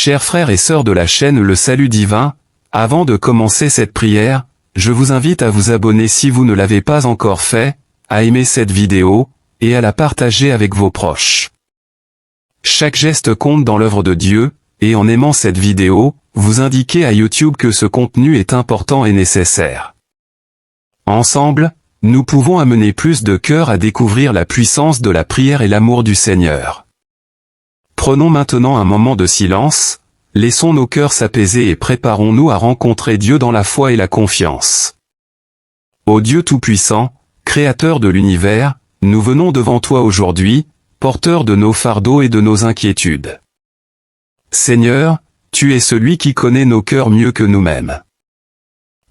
Chers frères et sœurs de la chaîne Le Salut Divin, avant de commencer cette prière, je vous invite à vous abonner si vous ne l'avez pas encore fait, à aimer cette vidéo, et à la partager avec vos proches. Chaque geste compte dans l'œuvre de Dieu, et en aimant cette vidéo, vous indiquez à YouTube que ce contenu est important et nécessaire. Ensemble, nous pouvons amener plus de cœurs à découvrir la puissance de la prière et l'amour du Seigneur. Prenons maintenant un moment de silence, laissons nos cœurs s'apaiser et préparons-nous à rencontrer Dieu dans la foi et la confiance. Ô Dieu Tout-Puissant, Créateur de l'univers, nous venons devant toi aujourd'hui, porteurs de nos fardeaux et de nos inquiétudes. Seigneur, tu es celui qui connaît nos cœurs mieux que nous-mêmes.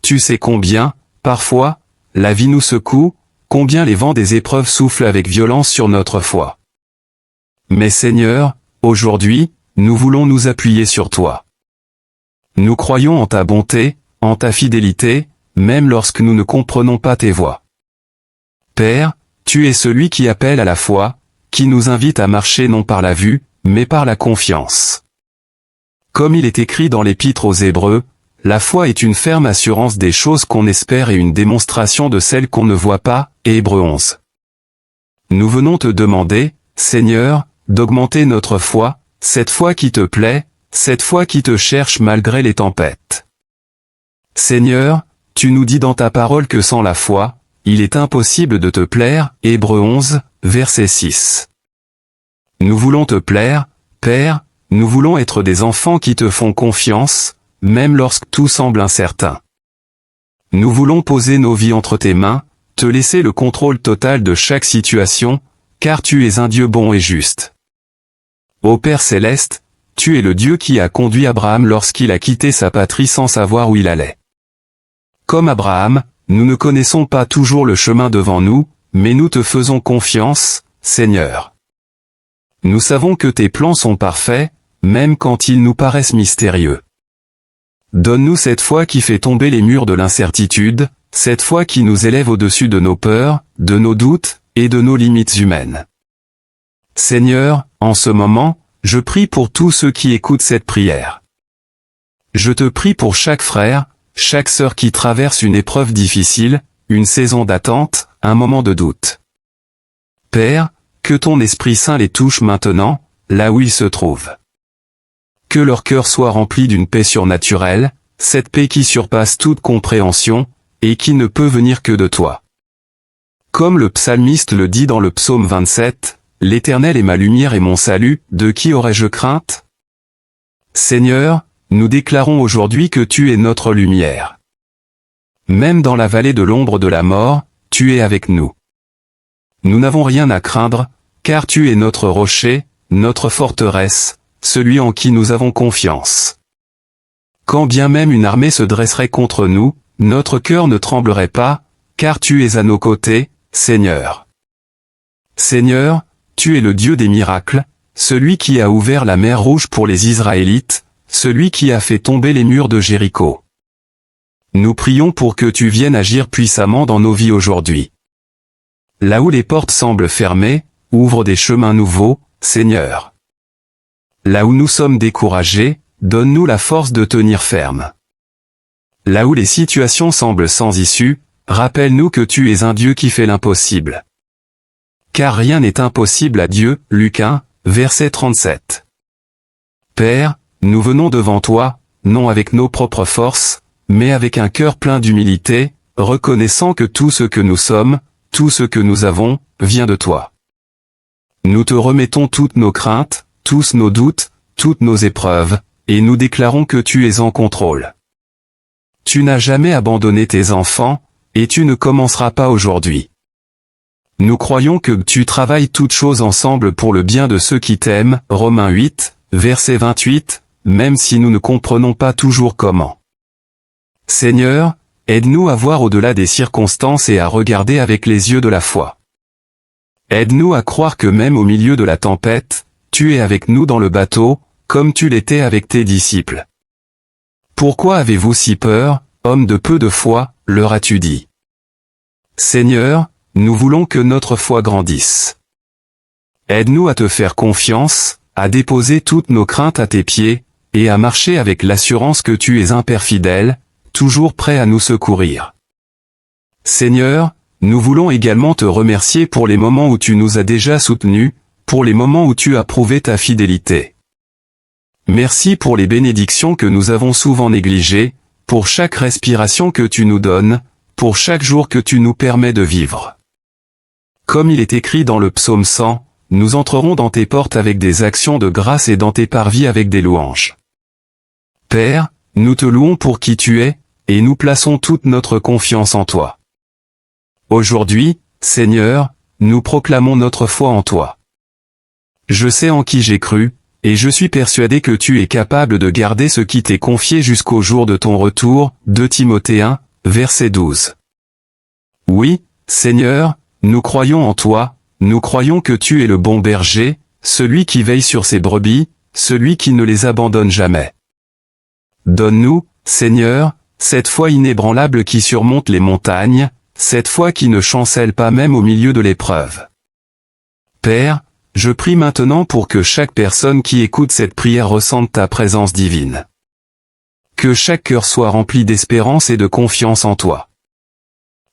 Tu sais combien, parfois, la vie nous secoue, combien les vents des épreuves soufflent avec violence sur notre foi. Mais Seigneur, aujourd'hui, nous voulons nous appuyer sur toi. Nous croyons en ta bonté, en ta fidélité, même lorsque nous ne comprenons pas tes voies. Père, tu es celui qui appelle à la foi, qui nous invite à marcher non par la vue, mais par la confiance. Comme il est écrit dans l'Épître aux Hébreux, la foi est une ferme assurance des choses qu'on espère et une démonstration de celles qu'on ne voit pas, Hébreux 11. Nous venons te demander, Seigneur, d'augmenter notre foi, cette foi qui te plaît, cette foi qui te cherche malgré les tempêtes. Seigneur, tu nous dis dans ta parole que sans la foi, il est impossible de te plaire, Hébreux 11, verset 6. Nous voulons te plaire, Père, nous voulons être des enfants qui te font confiance, même lorsque tout semble incertain. Nous voulons poser nos vies entre tes mains, te laisser le contrôle total de chaque situation, car tu es un Dieu bon et juste. Ô Père Céleste, tu es le Dieu qui a conduit Abraham lorsqu'il a quitté sa patrie sans savoir où il allait. Comme Abraham, nous ne connaissons pas toujours le chemin devant nous, mais nous te faisons confiance, Seigneur. Nous savons que tes plans sont parfaits, même quand ils nous paraissent mystérieux. Donne-nous cette foi qui fait tomber les murs de l'incertitude, cette foi qui nous élève au-dessus de nos peurs, de nos doutes, et de nos limites humaines. Seigneur, en ce moment, je prie pour tous ceux qui écoutent cette prière. Je te prie pour chaque frère, chaque sœur qui traverse une épreuve difficile, une saison d'attente, un moment de doute. Père, que ton Esprit Saint les touche maintenant, là où ils se trouvent. Que leur cœur soit rempli d'une paix surnaturelle, cette paix qui surpasse toute compréhension, et qui ne peut venir que de toi. Comme le psalmiste le dit dans le psaume 27, « L'Éternel est ma lumière et mon salut, de qui aurais-je crainte ?» Seigneur, nous déclarons aujourd'hui que tu es notre lumière. Même dans la vallée de l'ombre de la mort, tu es avec nous. Nous n'avons rien à craindre, car tu es notre rocher, notre forteresse, celui en qui nous avons confiance. Quand bien même une armée se dresserait contre nous, notre cœur ne tremblerait pas, car tu es à nos côtés, Seigneur. Seigneur, tu es le Dieu des miracles, celui qui a ouvert la mer Rouge pour les Israélites, celui qui a fait tomber les murs de Jéricho. Nous prions pour que tu viennes agir puissamment dans nos vies aujourd'hui. Là où les portes semblent fermées, ouvre des chemins nouveaux, Seigneur. Là où nous sommes découragés, donne-nous la force de tenir ferme. Là où les situations semblent sans issue, rappelle-nous que tu es un Dieu qui fait l'impossible. Car rien n'est impossible à Dieu, Luc 1, verset 37. Père, nous venons devant toi, non avec nos propres forces, mais avec un cœur plein d'humilité, reconnaissant que tout ce que nous sommes, tout ce que nous avons, vient de toi. Nous te remettons toutes nos craintes, tous nos doutes, toutes nos épreuves, et nous déclarons que tu es en contrôle. Tu n'as jamais abandonné tes enfants, et tu ne commenceras pas aujourd'hui. Nous croyons que tu travailles toutes choses ensemble pour le bien de ceux qui t'aiment, Romains 8, verset 28, même si nous ne comprenons pas toujours comment. Seigneur, aide-nous à voir au-delà des circonstances et à regarder avec les yeux de la foi. Aide-nous à croire que même au milieu de la tempête, tu es avec nous dans le bateau, comme tu l'étais avec tes disciples. Pourquoi avez-vous si peur, hommes de peu de foi, leur as-tu dit. Seigneur, nous voulons que notre foi grandisse. Aide-nous à te faire confiance, à déposer toutes nos craintes à tes pieds, et à marcher avec l'assurance que tu es un Père fidèle, toujours prêt à nous secourir. Seigneur, nous voulons également te remercier pour les moments où tu nous as déjà soutenus, pour les moments où tu as prouvé ta fidélité. Merci pour les bénédictions que nous avons souvent négligées, pour chaque respiration que tu nous donnes, pour chaque jour que tu nous permets de vivre. Comme il est écrit dans le psaume 100, nous entrerons dans tes portes avec des actions de grâce et dans tes parvis avec des louanges. Père, nous te louons pour qui tu es, et nous plaçons toute notre confiance en toi. Aujourd'hui, Seigneur, nous proclamons notre foi en toi. Je sais en qui j'ai cru, et je suis persuadé que tu es capable de garder ce qui t'est confié jusqu'au jour de ton retour. 2 Timothée 1, verset 12. Oui, Seigneur, nous croyons en toi, nous croyons que tu es le bon berger, celui qui veille sur ses brebis, celui qui ne les abandonne jamais. Donne-nous, Seigneur, cette foi inébranlable qui surmonte les montagnes, cette foi qui ne chancelle pas même au milieu de l'épreuve. Père, je prie maintenant pour que chaque personne qui écoute cette prière ressente ta présence divine. Que chaque cœur soit rempli d'espérance et de confiance en toi.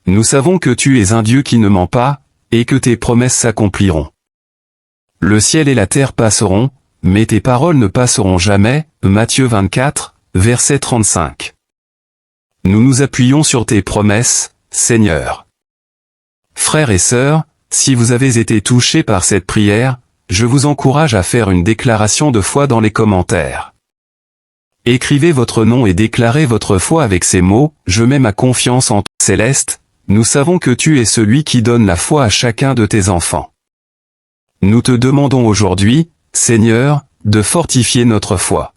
Nous savons que tu es un Dieu qui ne ment pas, et que tes promesses s'accompliront. Le ciel et la terre passeront, mais tes paroles ne passeront jamais. Matthieu 24, verset 35. Nous nous appuyons sur tes promesses, Seigneur. Frères et sœurs, si vous avez été touchés par cette prière, je vous encourage à faire une déclaration de foi dans les commentaires. Écrivez votre nom et déclarez votre foi avec ces mots, « Je mets ma confiance en toi, Céleste ». Nous savons que tu es celui qui donne la foi à chacun de tes enfants. Nous te demandons aujourd'hui, Seigneur, de fortifier notre foi.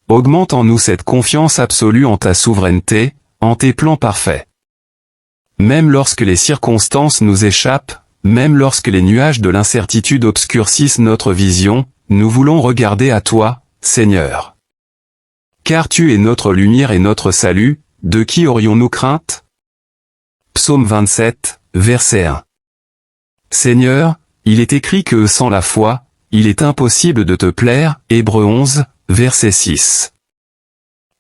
Augmente en nous cette confiance absolue en ta souveraineté, en tes plans parfaits. Même lorsque les circonstances nous échappent, même lorsque les nuages de l'incertitude obscurcissent notre vision, nous voulons regarder à toi, Seigneur. Car tu es notre lumière et notre salut, de qui aurions-nous crainte ? Psaume 27, verset 1. Seigneur, il est écrit que sans la foi, il est impossible de te plaire. Hébreux 11, verset 6.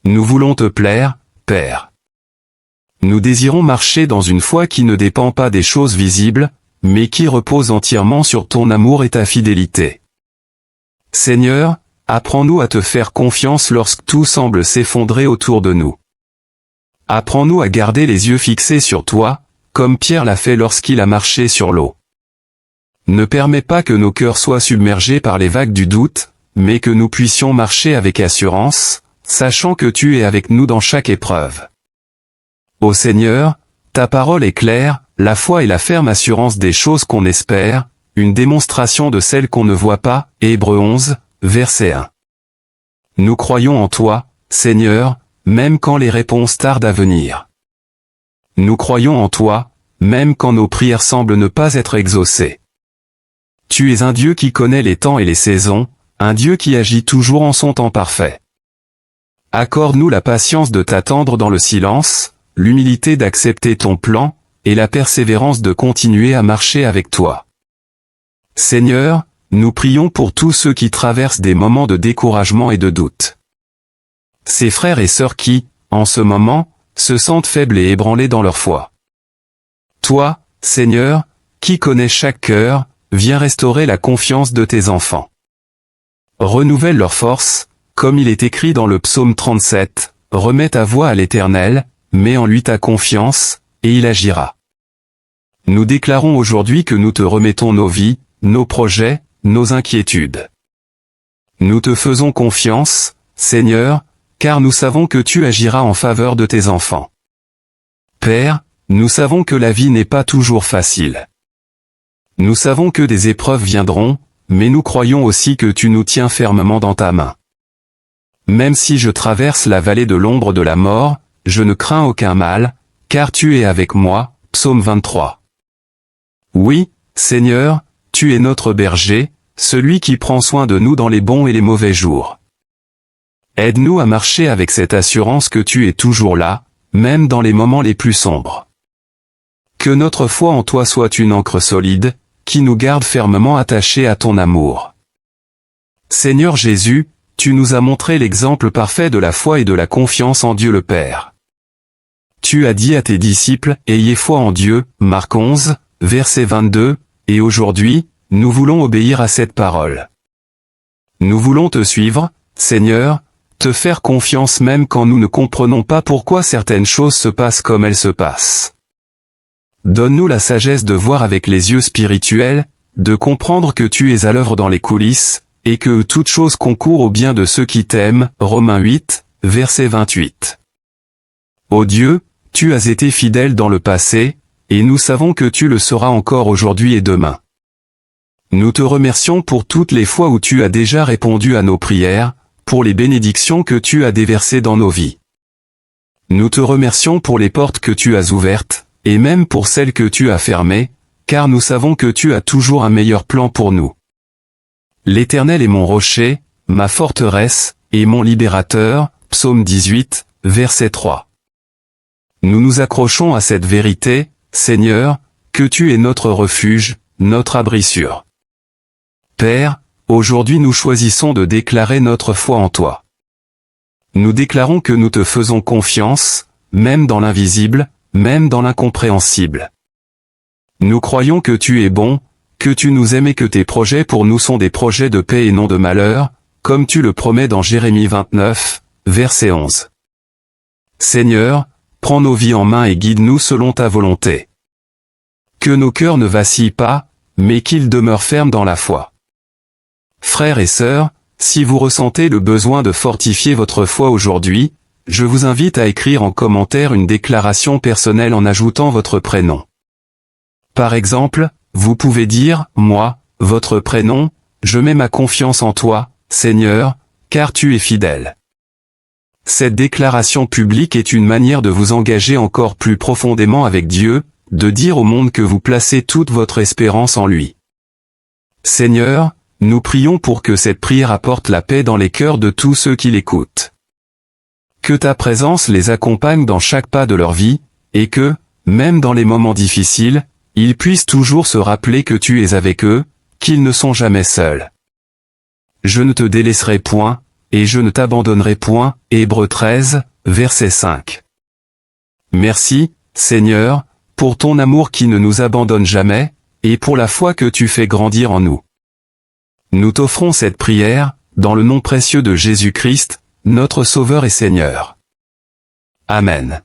Nous voulons te plaire, Père. Nous désirons marcher dans une foi qui ne dépend pas des choses visibles, mais qui repose entièrement sur ton amour et ta fidélité. Seigneur, apprends-nous à te faire confiance lorsque tout semble s'effondrer autour de nous. Apprends-nous à garder les yeux fixés sur toi, comme Pierre l'a fait lorsqu'il a marché sur l'eau. Ne permets pas que nos cœurs soient submergés par les vagues du doute, mais que nous puissions marcher avec assurance, sachant que tu es avec nous dans chaque épreuve. Ô Seigneur, ta parole est claire, la foi est la ferme assurance des choses qu'on espère, une démonstration de celles qu'on ne voit pas. Hébreux 11, verset 1. Nous croyons en toi, Seigneur, même quand les réponses tardent à venir. Nous croyons en toi, même quand nos prières semblent ne pas être exaucées. Tu es un Dieu qui connaît les temps et les saisons, un Dieu qui agit toujours en son temps parfait. Accorde-nous la patience de t'attendre dans le silence, l'humilité d'accepter ton plan, et la persévérance de continuer à marcher avec toi. Seigneur, nous prions pour tous ceux qui traversent des moments de découragement et de doute. Ces frères et sœurs qui, en ce moment, se sentent faibles et ébranlés dans leur foi. Toi, Seigneur, qui connais chaque cœur, viens restaurer la confiance de tes enfants. Renouvelle leur force, comme il est écrit dans le psaume 37, remets ta voix à l'Éternel, mets en lui ta confiance, et il agira. Nous déclarons aujourd'hui que nous te remettons nos vies, nos projets, nos inquiétudes. Nous te faisons confiance, Seigneur, car nous savons que tu agiras en faveur de tes enfants. Père, nous savons que la vie n'est pas toujours facile. Nous savons que des épreuves viendront, mais nous croyons aussi que tu nous tiens fermement dans ta main. Même si je traverse la vallée de l'ombre de la mort, je ne crains aucun mal, car tu es avec moi. Psaume 23. Oui, Seigneur, tu es notre berger, celui qui prend soin de nous dans les bons et les mauvais jours. Aide-nous à marcher avec cette assurance que tu es toujours là, même dans les moments les plus sombres. Que notre foi en toi soit une ancre solide, qui nous garde fermement attachés à ton amour. Seigneur Jésus, tu nous as montré l'exemple parfait de la foi et de la confiance en Dieu le Père. Tu as dit à tes disciples, « Ayez foi en Dieu » Marc 11, verset 22, et aujourd'hui, nous voulons obéir à cette parole. Nous voulons te suivre, Seigneur, te faire confiance même quand nous ne comprenons pas pourquoi certaines choses se passent comme elles se passent. Donne-nous la sagesse de voir avec les yeux spirituels, de comprendre que tu es à l'œuvre dans les coulisses, et que toute chose concourt au bien de ceux qui t'aiment, Romains 8, verset 28. Ô Dieu, tu as été fidèle dans le passé, et nous savons que tu le seras encore aujourd'hui et demain. Nous te remercions pour toutes les fois où tu as déjà répondu à nos prières, pour les bénédictions que tu as déversées dans nos vies. Nous te remercions pour les portes que tu as ouvertes, et même pour celles que tu as fermées, car nous savons que tu as toujours un meilleur plan pour nous. L'Éternel est mon rocher, ma forteresse, et mon libérateur, Psaume 18, verset 3. Nous nous accrochons à cette vérité, Seigneur, que tu es notre refuge, notre abri sûr. Père, aujourd'hui nous choisissons de déclarer notre foi en toi. Nous déclarons que nous te faisons confiance, même dans l'invisible, même dans l'incompréhensible. Nous croyons que tu es bon, que tu nous aimes et que tes projets pour nous sont des projets de paix et non de malheur, comme tu le promets dans Jérémie 29, verset 11. Seigneur, prends nos vies en main et guide-nous selon ta volonté. Que nos cœurs ne vacillent pas, mais qu'ils demeurent fermes dans la foi. Frères et sœurs, si vous ressentez le besoin de fortifier votre foi aujourd'hui, je vous invite à écrire en commentaire une déclaration personnelle en ajoutant votre prénom. Par exemple, vous pouvez dire, moi, votre prénom, je mets ma confiance en toi, Seigneur, car tu es fidèle. Cette déclaration publique est une manière de vous engager encore plus profondément avec Dieu, de dire au monde que vous placez toute votre espérance en lui. Seigneur, nous prions pour que cette prière apporte la paix dans les cœurs de tous ceux qui l'écoutent. Que ta présence les accompagne dans chaque pas de leur vie, et que, même dans les moments difficiles, ils puissent toujours se rappeler que tu es avec eux, qu'ils ne sont jamais seuls. Je ne te délaisserai point, et je ne t'abandonnerai point, Hébreux 13, verset 5. Merci, Seigneur, pour ton amour qui ne nous abandonne jamais, et pour la foi que tu fais grandir en nous. Nous t'offrons cette prière, dans le nom précieux de Jésus-Christ, notre Sauveur et Seigneur. Amen.